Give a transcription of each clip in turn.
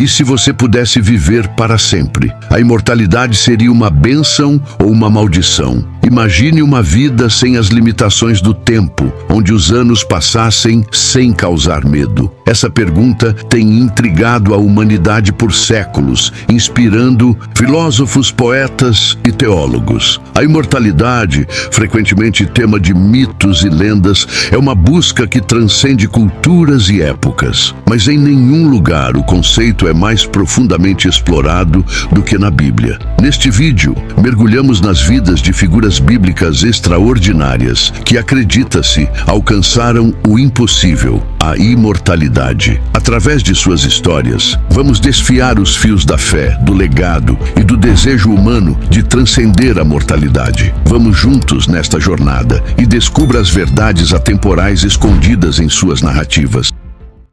E se você pudesse viver para sempre? A imortalidade seria uma bênção ou uma maldição? Imagine uma vida sem as limitações do tempo, onde os anos passassem sem causar medo. Essa pergunta tem intrigado a humanidade por séculos, inspirando filósofos, poetas e teólogos. A imortalidade, frequentemente tema de mitos e lendas, é uma busca que transcende culturas e épocas. Mas em nenhum lugar o conceito é mais profundamente explorado do que na Bíblia. Neste vídeo, mergulhamos nas vidas de figuras bíblicas extraordinárias que, acredita-se, alcançaram o impossível, a imortalidade. Através de suas histórias, vamos desfiar os fios da fé, do legado e do desejo humano de transcender a mortalidade. Vamos juntos nesta jornada e descubra as verdades atemporais escondidas em suas narrativas.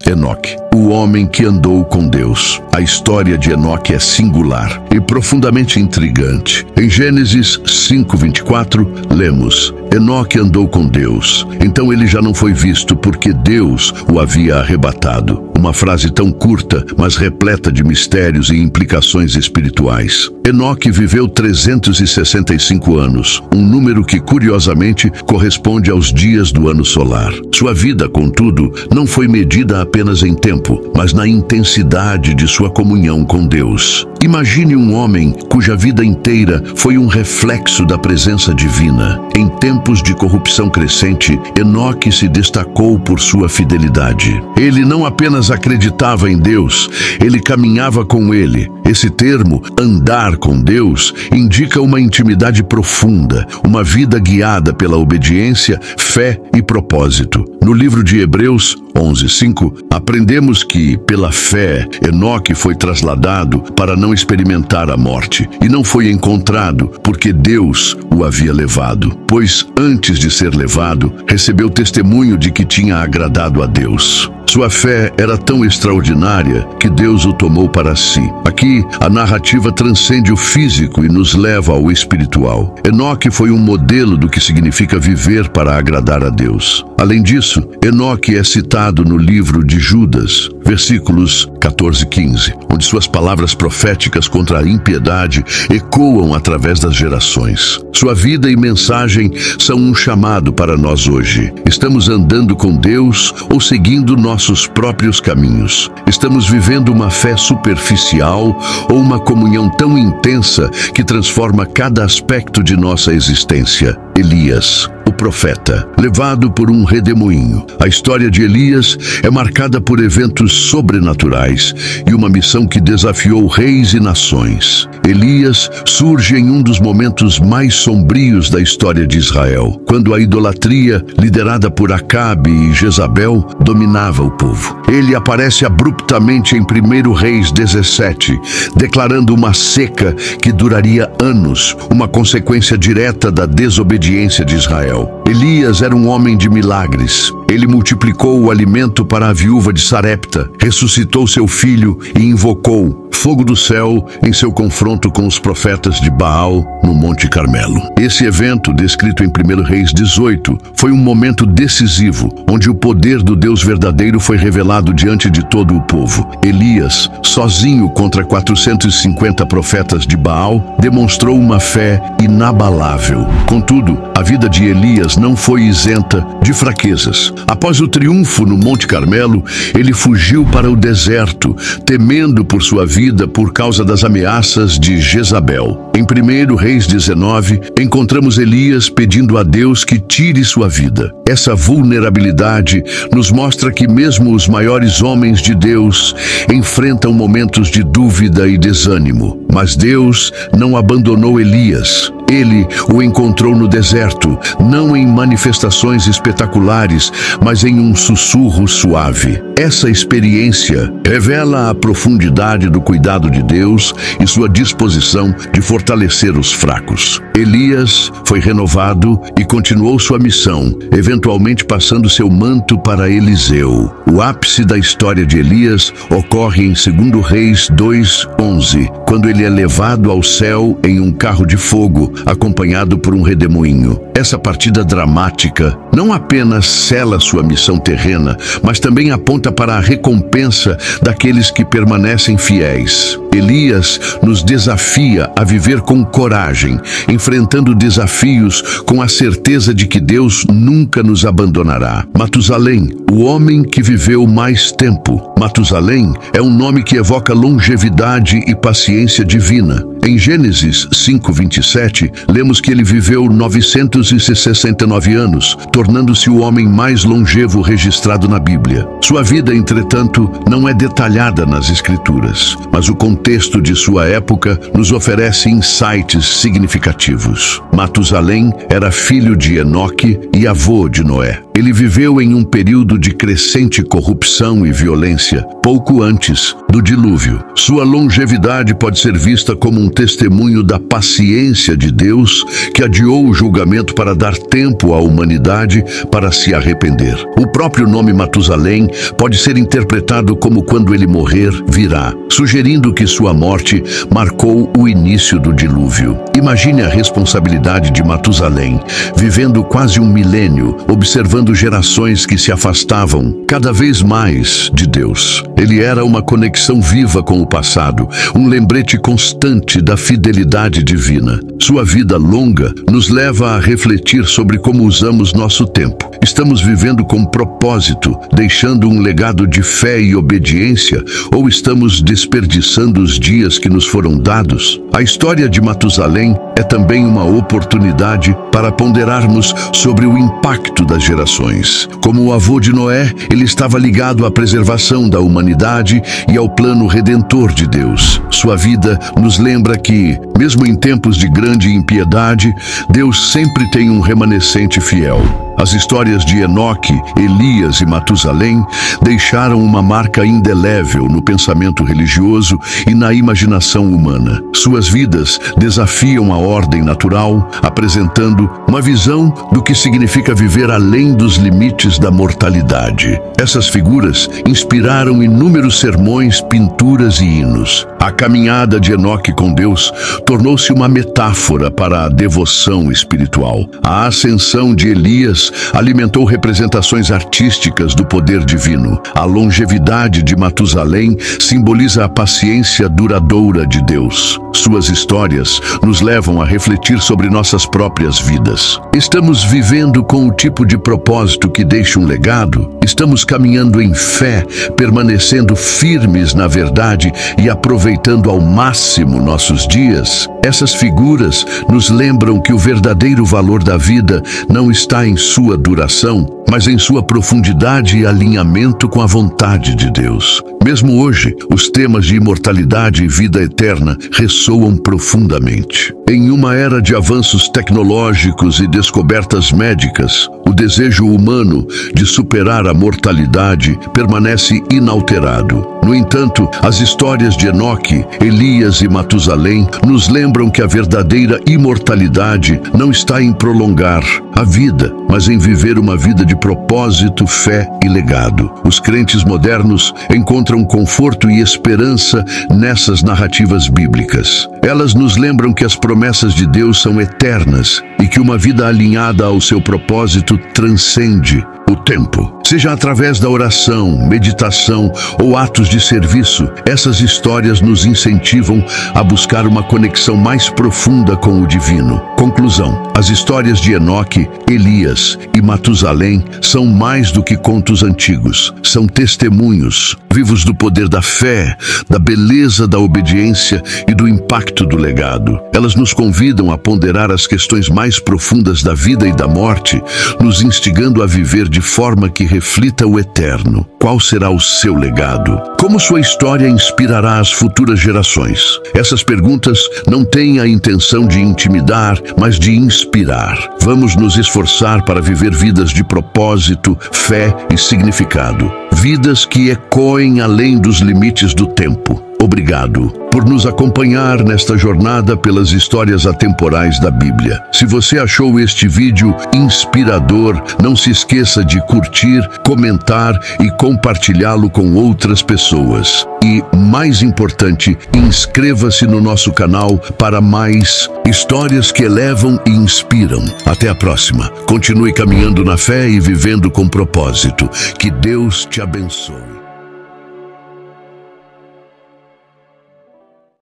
Enoque, o homem que andou com Deus. A história de Enoque é singular e profundamente intrigante. Em Gênesis 5:24, lemos: Enoque andou com Deus, então ele já não foi visto porque Deus o havia arrebatado. Uma frase tão curta, mas repleta de mistérios e implicações espirituais. Enoque viveu 365 anos, um número que curiosamente corresponde aos dias do ano solar. Sua vida, contudo, não foi medida apenas em tempo, mas na intensidade de sua comunhão com Deus. Imagine um homem cuja vida inteira foi um reflexo da presença divina. Em tempos de corrupção crescente, Enoque se destacou por sua fidelidade. Ele não apenas acreditava em Deus, ele caminhava com ele. Esse termo, andar com Deus, indica uma intimidade profunda, uma vida guiada pela obediência, fé e propósito. No livro de Hebreus 11:5, aprendemos que, pela fé, Enoque foi trasladado para não experimentar a morte, e não foi encontrado porque Deus o havia levado, pois antes de ser levado, recebeu testemunho de que tinha agradado a Deus. Sua fé era tão extraordinária que Deus o tomou para si. Aqui, a narrativa transcende o físico e nos leva ao espiritual. Enoque foi um modelo do que significa viver para agradar a Deus. Além disso, Enoque é citado no livro de Judas, versículos 14 e 15, onde suas palavras proféticas contra a impiedade ecoam através das gerações. Sua vida e mensagem são um chamado para nós hoje. Estamos andando com Deus ou seguindo nossos próprios caminhos? Estamos vivendo uma fé superficial ou uma comunhão tão intensa que transforma cada aspecto de nossa existência? Elias, o profeta, levado por um redemoinho. A história de Elias é marcada por eventos sobrenaturais e uma missão que desafiou reis e nações. Elias surge em um dos momentos mais sombrios da história de Israel, quando a idolatria, liderada por Acabe e Jezabel, dominava o povo. Ele aparece abruptamente em 1 Reis 17, declarando uma seca que duraria anos, uma consequência direta da desobediência de Israel. Elias era um homem de milagres. Ele multiplicou o alimento para a viúva de Sarepta, ressuscitou seu filho e invocou fogo do céu em seu confronto com os profetas de Baal no Monte Carmelo. Esse evento, descrito em 1 Reis 18, foi um momento decisivo, onde o poder do Deus verdadeiro foi revelado diante de todo o povo. Elias, sozinho contra 450 profetas de Baal, demonstrou uma fé inabalável. Contudo, a vida de Elias não foi isenta de fraquezas. Após o triunfo no Monte Carmelo, ele fugiu para o deserto, temendo por sua vida por causa das ameaças de Jezabel. Em 1 Reis 19, encontramos Elias pedindo a Deus que tire sua vida. Essa vulnerabilidade nos mostra que mesmo os maiores homens de Deus enfrentam momentos de dúvida e desânimo. Mas Deus não abandonou Elias. Ele o encontrou no deserto, não em manifestações espetaculares, mas em um sussurro suave. Essa experiência revela a profundidade do cuidado de Deus e sua disposição de fortalecer os fracos. Elias foi renovado e continuou sua missão, eventualmente passando seu manto para Eliseu. O ápice da história de Elias ocorre em 2 Reis 2:11, quando ele é levado ao céu em um carro de fogo, acompanhado por um redemoinho. Essa partida dramática não apenas sela sua missão terrena, mas também aponta aponta para a recompensa daqueles que permanecem fiéis. Elias nos desafia a viver com coragem, enfrentando desafios com a certeza de que Deus nunca nos abandonará. Matusalém, o homem que viveu mais tempo. Matusalém é um nome que evoca longevidade e paciência divina. Em Gênesis 5:27, lemos que ele viveu 969 anos, tornando-se o homem mais longevo registrado na Bíblia. Sua vida, entretanto, não é detalhada nas Escrituras, mas o contexto de sua época nos oferece insights significativos. Matusalém era filho de Enoque e avô de Noé. Ele viveu em um período de crescente corrupção e violência, pouco antes do dilúvio. Sua longevidade pode ser vista como um testemunho da paciência de Deus, que adiou o julgamento para dar tempo à humanidade para se arrepender. O próprio nome Matusalém pode ser interpretado como quando ele morrer, virá, sugerindo que sua morte marcou o início do dilúvio. Imagine a responsabilidade de Matusalém, vivendo quase um milênio, observando gerações que se afastavam cada vez mais de Deus. Ele era uma conexão viva com o passado, um lembrete constante da fidelidade divina. Sua vida longa nos leva a refletir sobre como usamos nosso tempo. Estamos vivendo com propósito, deixando um legado de fé e obediência, ou estamos desperdiçando os dias que nos foram dados? A história de Matusalém é também uma oportunidade para ponderarmos sobre o impacto das gerações. Como o avô de Noé, ele estava ligado à preservação da humanidade e ao plano redentor de Deus. Sua vida nos lembra que, mesmo em tempos de grande impiedade, Deus sempre tem um remanescente fiel. As histórias de Enoque, Elias e Matusalém deixaram uma marca indelével no pensamento religioso e na imaginação humana. Suas vidas desafiam a ordem natural, apresentando uma visão do que significa viver além dos limites da mortalidade. Essas figuras inspiraram inúmeros sermões, pinturas e hinos. A caminhada de Enoque com Deus tornou-se uma metáfora para a devoção espiritual. A ascensão de Elias alimentou representações artísticas do poder divino. A longevidade de Matusalém simboliza a paciência duradoura de Deus. Suas histórias nos levam a refletir sobre nossas próprias vidas. Estamos vivendo com o tipo de propósito que deixa um legado? Estamos caminhando em fé, permanecendo firmes na verdade e aproveitando ao máximo nossos dias? Essas figuras nos lembram que o verdadeiro valor da vida não está em sua duração, mas em sua profundidade e alinhamento com a vontade de Deus. Mesmo hoje, os temas de imortalidade e vida eterna ressoam profundamente. Em uma era de avanços tecnológicos e descobertas médicas, o desejo humano de superar a mortalidade permanece inalterado. No entanto, as histórias de Enoque, Elias e Matusalém nos lembram que a verdadeira imortalidade não está em prolongar a vida, mas em viver uma vida de propósito, fé e legado. Os crentes modernos encontram conforto e esperança nessas narrativas bíblicas. Elas nos lembram que as promessas de Deus são eternas e que uma vida alinhada ao seu propósito transcende o tempo. Seja através da oração, meditação ou atos de serviço, essas histórias nos incentivam a buscar uma conexão mais profunda com o divino. Conclusão: as histórias de Enoque, Elias e Matusalém são mais do que contos antigos. São testemunhos vivos do poder da fé, da beleza da obediência e do impacto do legado. Elas nos convidam a ponderar as questões mais profundas da vida e da morte, nos instigando a viver de forma que reflita o eterno. Qual será o seu legado? Como sua história inspirará as futuras gerações? Essas perguntas não têm a intenção de intimidar, mas de inspirar. Vamos nos esforçar para viver vidas de propósito, fé e significado. Vidas que ecoem além dos limites do tempo. Obrigado por nos acompanhar nesta jornada pelas histórias atemporais da Bíblia. Se você achou este vídeo inspirador, não se esqueça de curtir, comentar e compartilhá-lo com outras pessoas. E, mais importante, inscreva-se no nosso canal para mais histórias que elevam e inspiram. Até a próxima. Continue caminhando na fé e vivendo com propósito. Que Deus te abençoe.